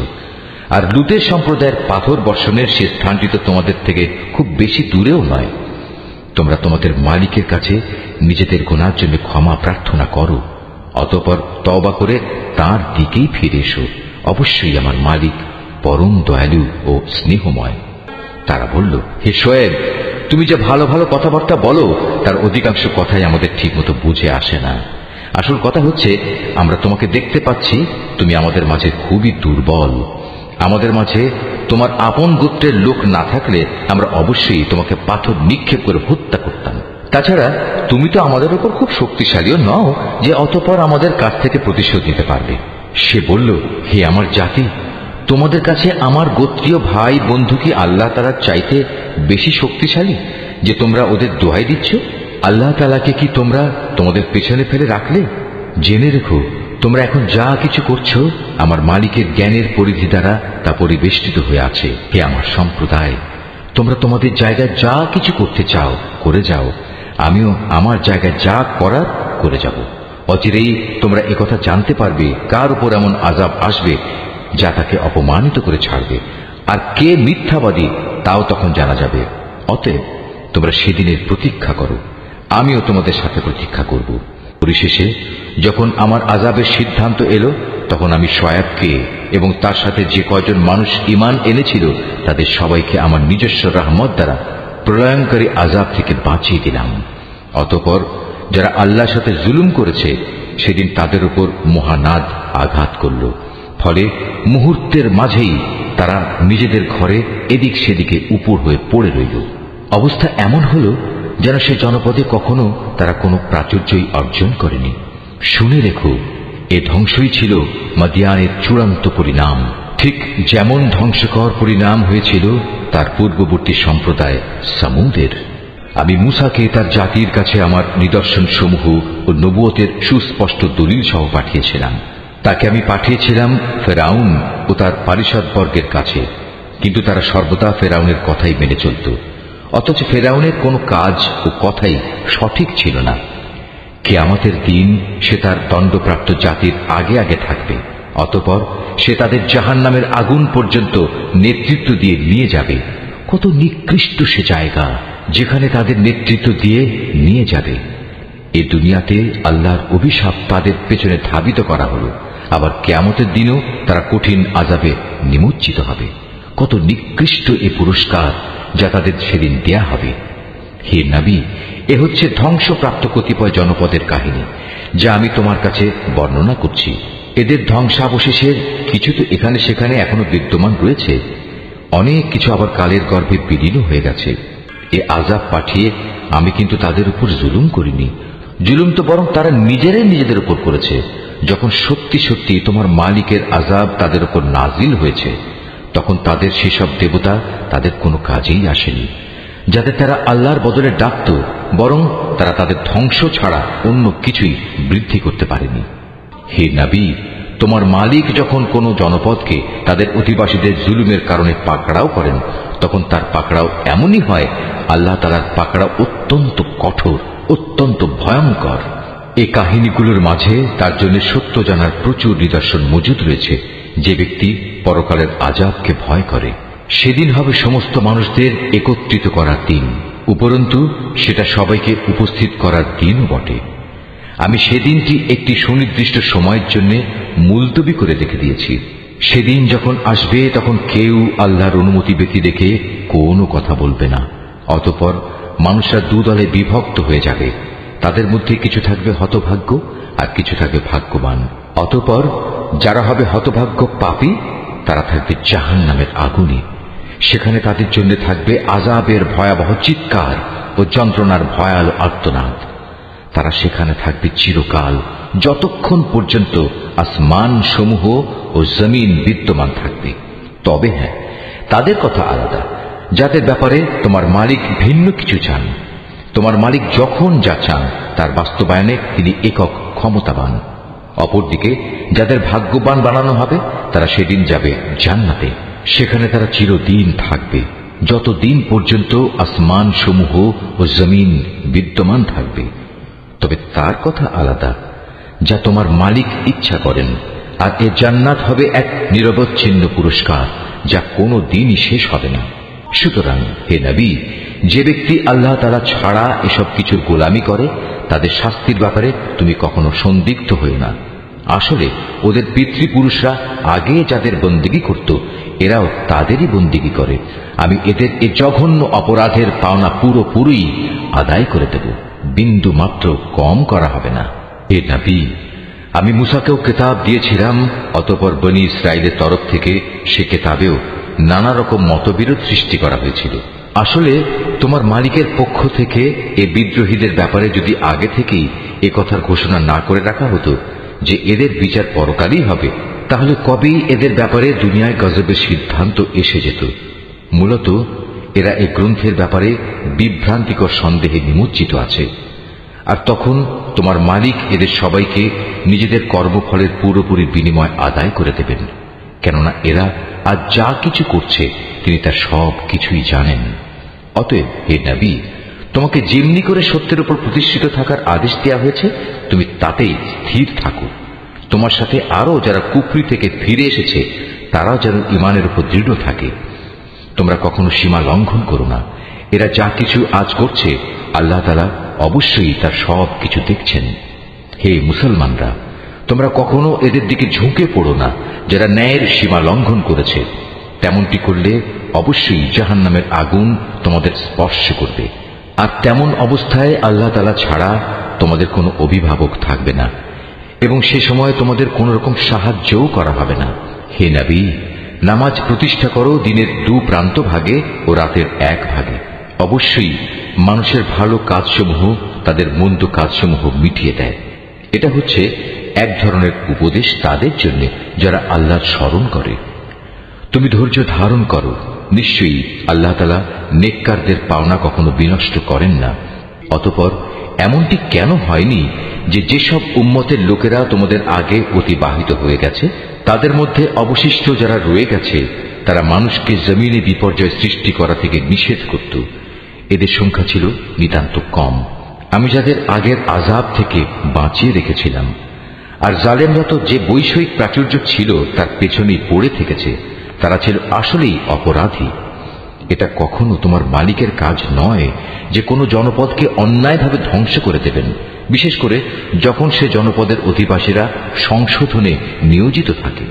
আর লুতের সম্প্রদায়ের পাথর বর্ষণের সে স্থানটি তো তোমাদের থেকে খুব বেশি দূরেও নয়। তোমরা তোমাদের মালিকের কাছে নিজেদের গুনার জন্য ক্ষমা প্রার্থনা করো, অতঃপর তওবা করে তাঁর দিকেই ফিরে এসো। অবশ্যই আমার মালিক পরম দয়ালু ও স্নেহময়। তারা বলল, হে শুআয়ব, তুমি যে ভালো ভালো কথাবার্তা বলো তার অধিকাংশ কথাই আমাদের ঠিকমতো বুঝে আসে না। আসল কথা হচ্ছে, আমরা তোমাকে দেখতে পাচ্ছি তুমি আমাদের মাঝে খুবই দুর্বল। আমাদের মাঝে তোমার আপন গোত্রের লোক না থাকলে আমরা অবশ্যই তোমাকে পাথর নিক্ষেপ করে হত্যা করতাম। তাছাড়া তুমি তো আমাদের উপর খুব শক্তিশালীও নও যে অতঃপর আমাদের কাছ থেকে প্রতিশোধ নিতে পারবে। সে বলল, হে আমার জাতি, তোমাদের কাছে আমার গোত্রীয় ভাই বন্ধু কি আল্লাহ তাআলার চাইতে বেশি শক্তিশালী যে তোমরা ওদের দোহাই দিচ্ছ? আল্লাহ তাআলাকে কি তোমরা তোমাদের পেছনে ফেলে রাখলে? জেনে রেখো, তোমরা এখন যা কিছু করছো আমার মালিকের জ্ঞানের পরিধি দ্বারা তা পরিবেষ্টিত হয়ে আছে। হে আমার সম্প্রদায়, তোমরা তোমাদের জায়গায় যা কিছু করতে চাও করে যাও, আমিও আমার জায়গায় যা করার করে যাব। অচিরেই তোমরা একথা জানতে পারবে কার উপর এমন আযাব আসবে যা তাকে অপমানিত করে ছাড়বে, আর কে মিথ্যাবাদী তাও তখন জানা যাবে। অতএব তোমরা সেদিনের প্রতীক্ষা করো, আমিও তোমাদের সাথে প্রতীক্ষা করব। পরিশেষে যখন আমার আযাবের সিদ্ধান্ত এলো, তখন আমি শুআয়বকে এবং তার সাথে যে কয়জন মানুষ ঈমান এনেছিল তাদের সবাইকে আমার নিজস্ব রহমত দ্বারা প্রলয়ঙ্কারী আযাব থেকে বাঁচিয়ে দিলাম। অতঃপর যারা আল্লাহর সাথে জুলুম করেছে সেদিন তাদের উপর মহানাদ আঘাত করল, ফলে মুহূর্তের মাঝেই তারা নিজেদের ঘরে এদিক সেদিকে উপর হয়ে পড়ে রইল। অবস্থা এমন হল যেন সে জনপদে কখনো তারা কোনো প্রাচুর্যই অর্জন করেনি। শুনে রেখো, এ ধ্বংসই ছিল মাদিয়ানের চূড়ান্ত পরিণাম, ঠিক যেমন ধ্বংসকর পরিণাম হয়েছিল তার পূর্ববর্তী সম্প্রদায় সামুদের। আমি মূসাকে তার জাতির কাছে আমার নিদর্শন সমূহ ও নবুয়তের সুস্পষ্ট দলিল সহ পাঠিয়েছিলাম। তাকে আমি পাঠিয়েছিলাম ফেরাউন ও তার পারিষদবর্গের কাছে, কিন্তু তারা সর্বদা ফেরাউনের কথাই মেনে চলত। অথচ ফেরাউনের কোনো কাজ ও কথাই সঠিক ছিল না। কিয়ামতের দিন সে তার দণ্ডপ্রাপ্ত জাতির আগে আগে থাকবে, অতঃপর সে তাদের জাহান্নামের আগুন পর্যন্ত নেতৃত্ব দিয়ে নিয়ে যাবে। কত নিকৃষ্ট সে জায়গা যেখানে তাদের নেতৃত্ব দিয়ে নিয়ে যাবে। এ দুনিয়াতে আল্লাহর অভিশাপ তাদের পেছনে ধাবিত করা হলো, আবার কিয়ামতের দিনও তারা কঠিন আযাবে নিমজ্জিত হবে। কত নিকৃষ্ট এ পুরস্কার যা তাদের সেদিন দেয়া হবে। হে নবী, এ হচ্ছে ধ্বংসপ্রাপ্ত কতিপয় জনপদের কাহিনী, যা আমি তোমার কাছে বর্ণনা করছি। এদের ধ্বংসাবশেষের কিছু তো এখানে সেখানে এখনো বিদ্যমান রয়েছে, অনেক কিছু আবার কালের গর্ভে বিলীন হয়ে গেছে। এ আযাব পাঠিয়ে আমি কিন্তু তাদের উপর জুলুম করিনি, জুলুম তো বরং তারা নিজেরাই নিজেদের উপর করেছে। যখন সত্যি সত্যি তোমার মালিকের আযাব তাদের উপর নাজিল হয়েছে, তখন তাদের সেসব দেবতা তাদের কোনো কাজেই আসেনি, যাদের তারা আল্লাহর বদলে ডাকত, বরং তারা তাদের ধ্বংস ছাড়া অন্য কিছুই বৃদ্ধি করতে পারেনি। হে নবী, তোমার মালিক যখন কোনো জনপদকে তাদের অধিবাসীদের জুলুমের কারণে পাকড়াও করেন, তখন তার পাকড়াও এমনই হয়, আল্লাহ তাআলার পাকড়াও অত্যন্ত কঠোর, অত্যন্ত ভয়ঙ্কর। এই কাহিনীগুলোর মাঝে তার জন্য সত্য জানার প্রচুর নিদর্শন মজুদ রয়েছে। যে ব্যক্তি পরকালের আযাবকে ভয় করে, সেদিন হবে সমস্ত মানুষদের একত্রিত করার দিন, উপরন্তু সেটা সবাইকে উপস্থিত করার দিনও বটে। আমি সেদিনটি একটি সুনির্দিষ্ট সময়ের জন্য মুলতবি করে রেখে দিয়েছি। সেদিন যখন আসবে, তখন কেউ আল্লাহর অনুমতি ব্যতি দেখে কোনো কথা বলবে না। অতঃপর মানুষরা দুদলে বিভক্ত হয়ে যাবে, তাদের মধ্যে কিছু থাকবে হতভাগ্য আর কিছু থাকবে ভাগ্যবান। অতঃপর যারা হবে হতভাগ্য পাপী, তারা থাকবে জাহান্নামের আগুনে। সেখানে তাদের জন্য থাকবে আযাবের ভয়াবহ চিৎকার ও যন্ত্রণার ভয়াল আর্তনাদ। তারা সেখানে থাকবে চিরকাল, যতক্ষণ পর্যন্ত আসমান সমূহ ও জমিন বিদ্যমান থাকবে। তবে হ্যাঁ, তাদের কথা আলাদা, যাদের ব্যাপারে তোমার মালিক ভিন্ন কিছু চান। তোমার মালিক যখন যা চান তার বাস্তবায়নে তিনি একক ক্ষমতাবান। অপরদিকে যাদের ভাগ্যবান বানানো হবে, তারা সেদিন যাবে জান্নাতে। সেখানে তারা চিরদিন থাকবে, যতদিন পর্যন্ত আসমান সমূহ ও জমিন বিদ্যমান থাকবে। তবে তার কথা আলাদা, যা তোমার মালিক ইচ্ছা করেন। আর এ জান্নাত হবে এক নিরবচ্ছিন্ন পুরস্কার, যা কোনো দিনই শেষ হবে না। সুতরাং হে নবী, যে ব্যক্তি আল্লাহ তাআলা ছাড়া এসব কিছুর গোলামি করে, তাদের শাস্তির ব্যাপারে তুমি কখনো সন্দিগ্ধ হয়ে না। আসলে ওদের পিতৃপুরুষরা আগে যাদের বন্দেগী করত, এরাও তাদেরই বন্দেগী করে। আমি এদের এ জঘন্য অপরাধের পাওনা পুরোপুরি আদায় করে দেব, বিন্দু মাত্র কম করা হবে না। হে নবী, আমি মুসাকেও কিতাব দিয়েছিলাম, অতঃপর বনী ইসরাইলের তরফ থেকে সে কিতাবেও নানা রকম মতবিরোধ সৃষ্টি করা হয়েছিল। আসলে তোমার মালিকের পক্ষ থেকে এ বিদ্রোহীদের ব্যাপারে যদি আগে থেকেই এ কথার ঘোষণা না করে রাখা হতো যে এদের বিচার পরকালই হবে, তাহলে কবেই এদের ব্যাপারে দুনিয়ায় গজবের সিদ্ধান্ত এসে যেত। মূলত এরা এই গ্রন্থের ব্যাপারে বিভ্রান্তিকর সন্দেহে নিমজ্জিত আছে। আর তখন তোমার মালিক এদের সবাইকে নিজেদের কর্মফলের পুরোপুরি বিনিময় আদায় করে দেবেন, কেননা এরা আজ যা কিছু করছে তিনি তার সব কিছুই জানেন। অতএব হে নবী, তোমাকে যেমনি করে সত্যের উপর প্রতিষ্ঠিত থাকার আদেশ দেওয়া হয়েছে, তুমি তাতেই স্থির থাকো। তোমার সাথে আরো যারা কুফরি থেকে ফিরে এসেছে, তারাও যেন ঈমানের উপর দৃঢ় থাকে। তোমরা কখনো সীমা লঙ্ঘন করো না। এরা যা কিছু আজ করছে, আল্লাহ তাআলা অবশ্যই তার সব কিছু দেখছেন। হে মুসলমানরা, তোমরা কখনো এদের দিকে ঝুঁকে পড়ো না যারা ন্যায়ের সীমা লঙ্ঘন করেছে। তেমনটি করলে অবশ্যই জাহান্নামের আগুন তোমাদের স্পর্শ করবে। আর তেমন অবস্থায় আল্লাহ তাআলা ছাড়া তোমাদের কোনো অভিভাবক থাকবে না, এবং সে সময় তোমাদের কোনো রকম সাহায্যও করা হবে না। হে নবী, নামাজ প্রতিষ্ঠা করো দিনের 2 প্রান্ত ভাগে ও রাতের 1 ভাগে। অবশ্যই মানুষের ভালো কাজসমূহ তাদের মন্দ কাজসমূহ মিটিয়ে দেয়। এটা হচ্ছে এক ধরনের উপদেশ তাদের জন্য যারা আল্লাহর স্মরণ করে। তুমি ধৈর্য ধারণ করো, নিশ্চয়ই আল্লাহ তাআলা নেককারদের পাওনা কখনো বিনষ্ট করেন না। অতঃপর এমনটি কেন হয়নি যে যেসব উম্মতের লোকেরা তোমাদের আগে অতিবাহিত হয়ে গেছে, তাদের মধ্যে অবশিষ্ট যারা রয়ে গেছে, তারা মানুষকে জমিনে বিপর্যয় সৃষ্টি করা থেকে নিষেধ করত। এদের সংখ্যা ছিল নিতান্ত কম। আমি যাদের আগের আযাব থেকে বাঁচিয়ে রেখেছিলাম। আর জালেমরা তো যে বৈষয়িক প্রাচুর্য ছিল তার পেছনেই পড়ে থেকেছে, তারা ছিল আসলেই অপরাধী। এটা কখনো তোমার মালিকের কাজ নয় যে কোনো জনপদকে অন্যায়ভাবে ধ্বংস করে দেবেন, বিশেষ করে যখন সে জনপদের অধিবাসীরা সংশোধনে নিয়োজিত থাকে।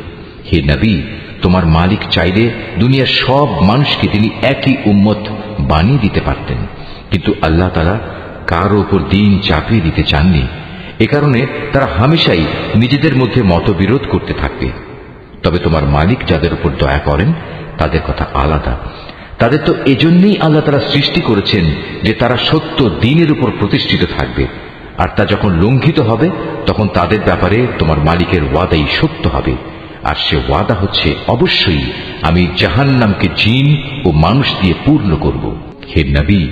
হে নবী, তোমার মালিক চাইলে দুনিয়ার সব মানুষকে তিনি একই উম্মত বানিয়ে দিতে পারতেন, কিন্তু আল্লাহ তাআলা কারো উপর দিন চাপিয়ে দিতে চাননি। এ কারণে তারা হামেশাই নিজেদের মধ্যে মতবিরোধ করতে থাকবে। তবে তোমার মালিক যাদের উপর দয়া করেন তাদের কথা আলাদা। তাদের তো এজন্যই আল্লাহ তাআলা সৃষ্টি করেছেন যে তারা সত্য দ্বীনের উপর প্রতিষ্ঠিত থাকবে, আর তা যখন লঙ্ঘিত হবে তখন তাদের ব্যাপারে তোমার মালিকের ওয়াদাই সত্য হবে। আর সে ওয়াদা হচ্ছে, অবশ্যই আমি জাহান্নামকে জিন ও মানুষ দিয়ে পূর্ণ করব। হে নবী,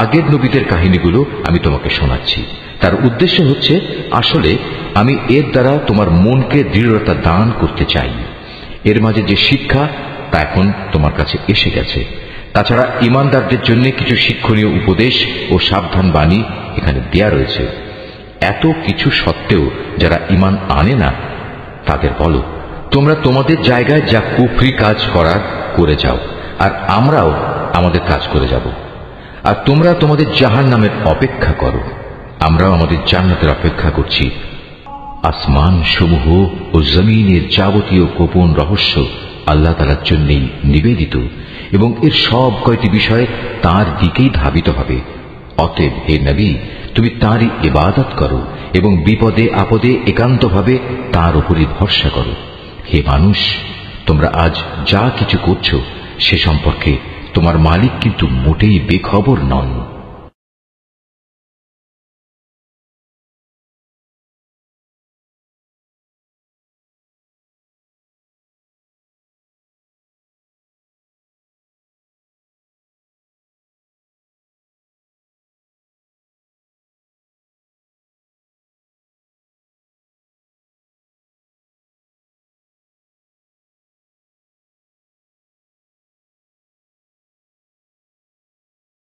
আগের নবীদের কাহিনীগুলো আমি তোমাকে শোনাচ্ছি। তার উদ্দেশ্য হচ্ছে, আসলে আমি এর দ্বারা তোমার মনকে দৃঢ়তা দান করতে চাই। এর মাঝে যে শিক্ষা তা এখন তোমার কাছে এসে গেছে। তাছাড়া ঈমানদারদের জন্য কিছু শিক্ষণীয় উপদেশ ও সাবধান বাণী এখানে দেয়া রয়েছে। এত কিছু সত্ত্বেও যারা ঈমান আনে না তাদের বলো, তোমরা তোমাদের জায়গায় যা কুফরি কাজ করার করে যাও, আর আমরাও আমাদের কাজ করে যাব। আর তোমরা তোমাদের জাহান্নামের অপেক্ষা করো, আমরাও আমাদের জান্নাতের অপেক্ষা করছি। আসমান সমূহ ও জমিনের যাবতীয় গোপন রহস্য আল্লাহ তাআলার জন্যই নিবেদিত, এবং এর সব কয়টি বিষয় তাঁর দিকেই ধাবিত হবে। অতএব হে নবী, তুমি তাঁরই ইবাদত করো এবং বিপদে আপদে একান্তভাবে তাঁর উপরই ভরসা করো। হে মানুষ, তোমরা আজ যা কিছু করছো সে সম্পর্কে তোমার মালিক কিন্তু মোটেই বেখবর নন।